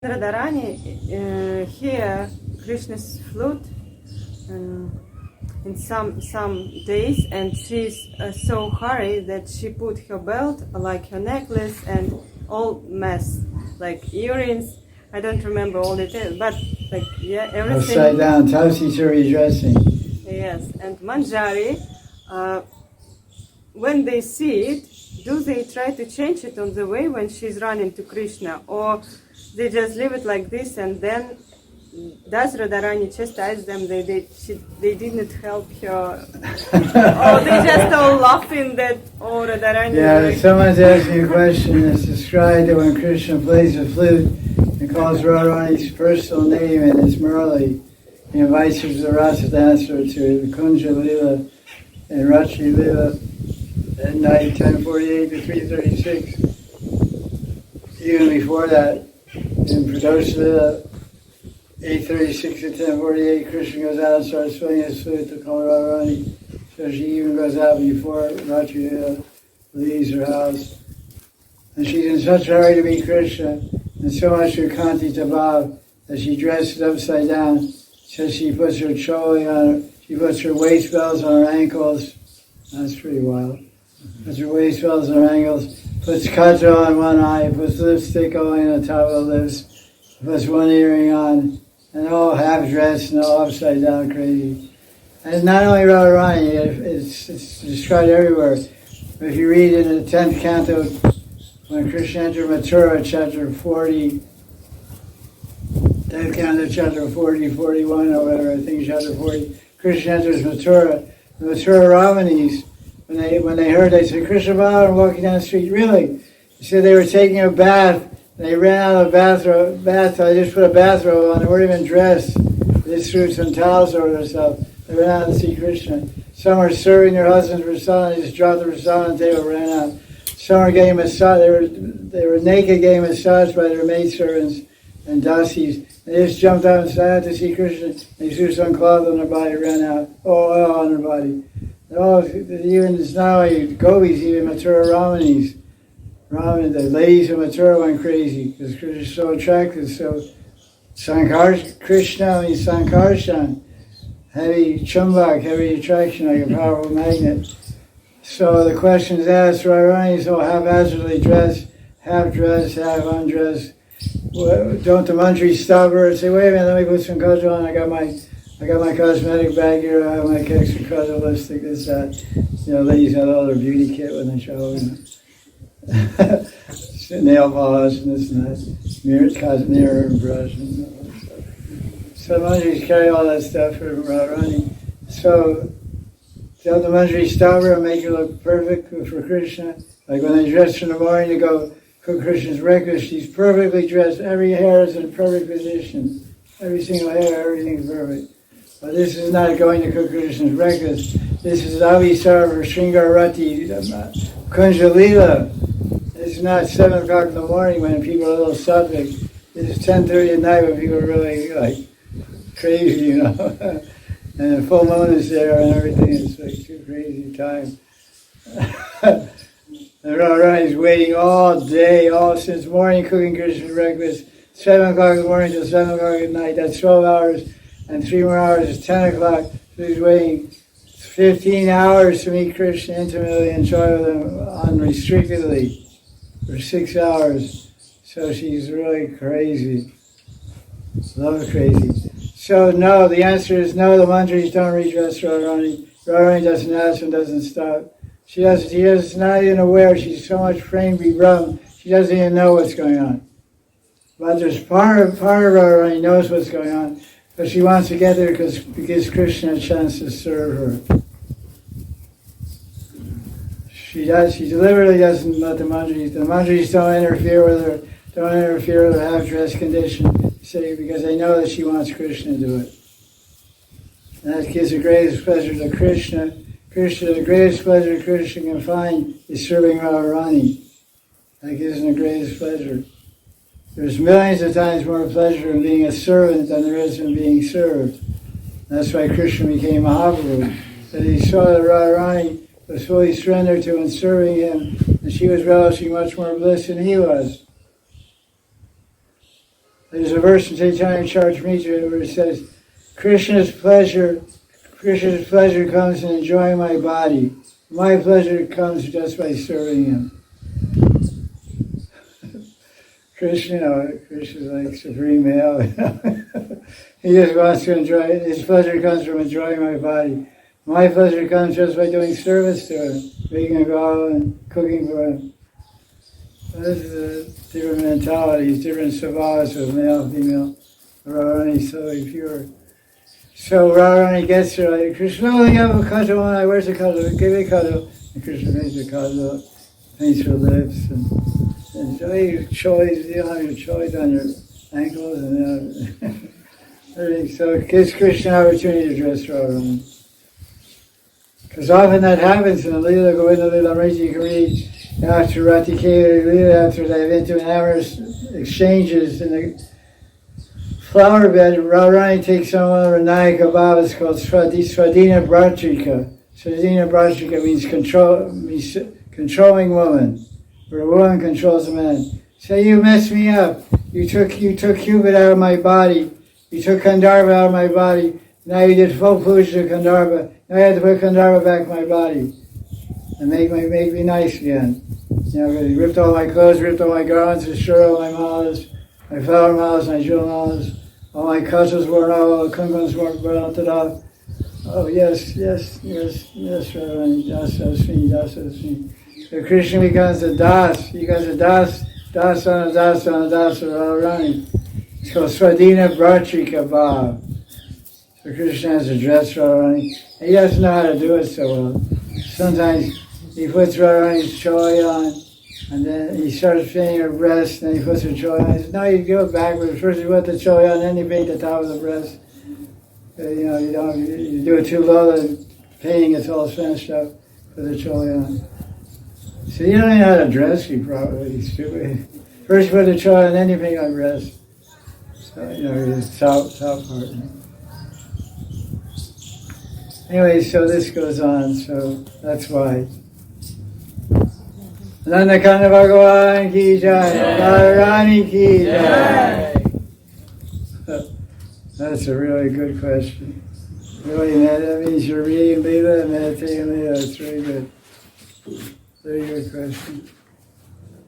Radharani hear Krishna's flute in some days, and she's so hurried that she put her belt, like her necklace, and all mess, like earrings. I don't remember all details, but like everything. Upside down, topsy-turvy dressing. Yes, and manджари. When they see it, do they try to change it on the way when she's running to Krishna, or they just leave it like this, and then does Radharani chastise them? They didn't help her, or they just all laughing that Radharani. Yeah, someone's asking a question that's described that when Krishna plays the flute and calls Radharani's personal name, and it's Murali, he invites her to the rasa dancer to the Kunja Lila and Ratri Lila at night 10:48 to 3:36. Even before that, in Pradosh Lila, 8:36 to 10:48, Krishna goes out and starts playing his flute to call Radharani. So she even goes out before Ratri Lila leaves her house. And she's in such a hurry to meet Krishna, and so much utkanthita bhava, that she dresses upside down. So she puts her choli on her, she puts her waist belts on her ankles. That's pretty wild. Puts her waist belts on her ankles, puts kajal on one eye, puts lipstick on the top of the lips, puts one earring on, and all half dressed and all upside down crazy. And it's not only Radharani, it's described everywhere. If you read in the 10th canto, when Krishna entered Mathura, chapter 40, 10th canto, chapter 40, 41, or whatever, I think chapter 40, Krishna enters Mathura. The Mathura Ravanis, when they heard, they said, Krishna Balaram walking down the street. Really? He said they were taking a bath, and they ran out of the bath. They just put a bathrobe on. They weren't even dressed. They just threw some towels over themselves. They ran out to see Krishna. Some were serving their husbands prasadam. They just dropped the prasadam on the table, ran out. Some were getting massaged. They were naked, getting massaged by their maidservants and dasis. They just jumped out and started to see Krishna. They threw some cloth on their body, ran out. Oil on their body. Oh, even it's not only gopis, even Mathura Ramanis. The ladies of Mathura went crazy because Krishna is so attractive. So Krishna means sankarshan, heavy chumbak, heavy attraction, like a powerful magnet. So the question is asked, Radharani is so haphazardly dressed, half undressed. Well, don't the manджари stop her and say, wait a minute, let me put some kajal on, I got my cosmetic bag here, I have my extra kajal, lipstick, this, that. You know, ladies have all their beauty kit when they show, nail polish and this and that, mirror and brush and all that stuff. So manджaris carry all that stuff for Radharani. So tell the manджари stop her and make her look perfect for Krishna. Like when they dress in the morning to go cook Krishna's breakfast, she's perfectly dressed. Every hair is in a perfect position. Every single hair, everything's perfect. But this is not going to cook Krishna's breakfast. This is Avisar or Shringarati, Kunja Lila. This is not 7 o'clock in the morning when people are a little subject. This is 10:30 at night when people are really like crazy, you know. And the full moon is there and everything is like too crazy time. And Radharani is waiting all day, since morning cooking Krishna's breakfast, 7 o'clock in the morning till 7 o'clock at night. That's 12 hours, and 3 more hours is 10 o'clock. So he's waiting 15 hours to meet Krishna intimately and enjoy with him unrestrictedly for 6 hours. So she's really crazy. Love crazy. So no, the answer is no, the manджaris don't redress Radharani. Radharani doesn't ask and doesn't stop. She is not even aware. She's so much framed Brahm, she doesn't even know what's going on. But there's part of Radharani knows what's going on, but she wants to get there because it gives Krishna a chance to serve her. She deliberately doesn't let the manджaris don't interfere with her half-dressed condition, because they know that she wants Krishna to do it. And that gives the greatest pleasure to Krishna. The greatest pleasure Krishna can find is serving Radharani. That gives him the greatest pleasure. There's millions of times more pleasure in being a servant than there is in being served. That's why Krishna became Mahaprabhu. That he saw that Radharani was fully surrendered to and serving him, and she was relishing much more bliss than he was. There's a verse in Chaitanya Charitamrita where it says, Krishna's pleasure comes in enjoying my body. My pleasure comes just by serving him. Krishna's like supreme male. He just wants to enjoy it. His pleasure comes from enjoying my body. My pleasure comes just by doing service to him, making a go and cooking for him. This is different mentalities, different svabhavas of male, female. Radharani is so pure. So Radharani gets her like, Krishna, oh, you have a cuddle, where's the cuddle? Give me a cuddle. And Krishna makes a cuddle, paints her lips, and so you don't have your choice on your ankles, and everything. So it gives Krishna an opportunity to dress Radharani. Because often that happens in the Leela Govinda Leela Amrita. You can read after Radhiki Leela, after they've into amorous exchanges in the flower bed, Radharani takes on one of her Nayaka Bhavas called Swadhina Brajika. Swadhina Brajika means controlling woman, where a woman controls a man. Say, you messed me up. You took Cupid out of my body. You took Gandharva out of my body. Now you did full puja to Gandharva. Now I have to put Gandharva back in my body and make me nice again. You know, he ripped all my clothes, ripped all my garments, destroyed all my malas, my flower malas, my jewel malas. All my kachas worn off, all the kunkumas weren't melted off. Oh, yes, Radharani, dasasmi. So Krishna becomes a das. He becomes a das on a das of Radharani. It's called Swadhina Brajika Bhav. So Krishna has to dress Radharani. He doesn't know how to do it so well. Sometimes he puts Radharani's choi on, and then he starts painting her breast, and then he puts her choi on. He says, no, you go backwards. First you put the choi on, then you paint the top of the breast. You do it too low, the painting gets all finished up, put the choi on. So you don't know how to dress you properly, stupid. First you put the choi on, then you paint my breast. So, the top part. Anyway, so this goes on, so that's why. Nandakanda Bhagavan ki jai, Radharani ki jai. That's a really good question. Really, that means you're reading Leela and meditating Leela. That's very good. Very good question.